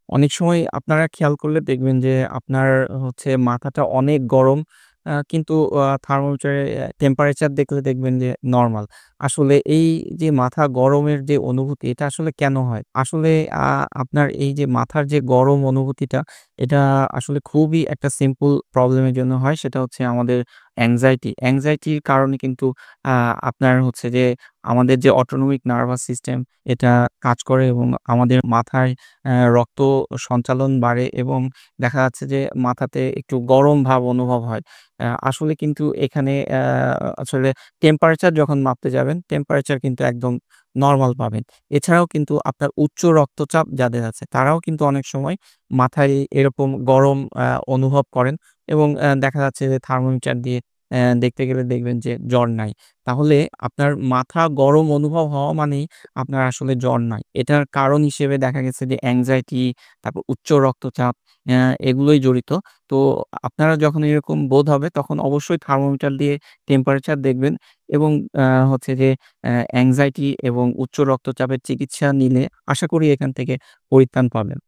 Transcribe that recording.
অনেক সময় আপনারা খেয়াল করলে দেখবেন যে আপনার হচ্ছে মাথাটা অনেক গরম। কিন্তু থার্মোমিটারে টেম্পারেচার দেখলে দেখবেন যে নরমাল। আসলে এই যে মাথা গরমের যে অনুভূতি এটা আসলে কেন হয়? আসলে আ আপনার এই যে মাথার যে গরম অনুভূতিটা এটা আসলে খুবই একটা সিম্পল প্রবলেম এর জন্য হয়। সেটা হচ্ছে আমাদের অ্যাংজাইটি। অ্যাংজাইটির কারণে কিন্তু আ আপনার হচ্ছে যে আমাদের যে অটোনমিক নার্ভাস সিস্টেম এটা কাজ করে এবং আমাদের মাথায় রক্ত সঞ্চালন বাড়ে এবং দেখা যাচ্ছে যে মাথাতে একটু গরম ভাব অনুভব হয়। আসলে কিন্তু এখানে আসলে টেম্পারেচার যখন মাপতে যাবেন, টেম্পারেচার কিন্তু একদম নরমাল পাবেন। এছাড়াও কিন্তু আপনার উচ্চ রক্তচাপ যাদের আছে, তারাও কিন্তু অনেক সময় মাথায় এরকম গরম অনুভব করেন এবং দেখা যাচ্ছে যে থার্মোমিটার দিয়ে দেখতে গেলে দেখবেন যে জ্বর নাই। তাহলে আপনার মাথা গরম অনুভব হওয়া মানেই আপনার আসলে জ্বর নাই। এটার কারণ হিসেবে দেখা গেছে যে anxiety, তারপর উচ্চ রক্তচাপ এগুলোই জড়িত। তো আপনারা যখন এরকম বোধ হবে তখন অবশ্যই থার্মোমিটার দিয়ে টেম্পারেচার দেখবেন এবং হচ্ছে যে anxiety এবং উচ্চ রক্তচাপের চিকিৎসা নিলে আশা করি এখান থেকে পরিত্রাণ পাবেন।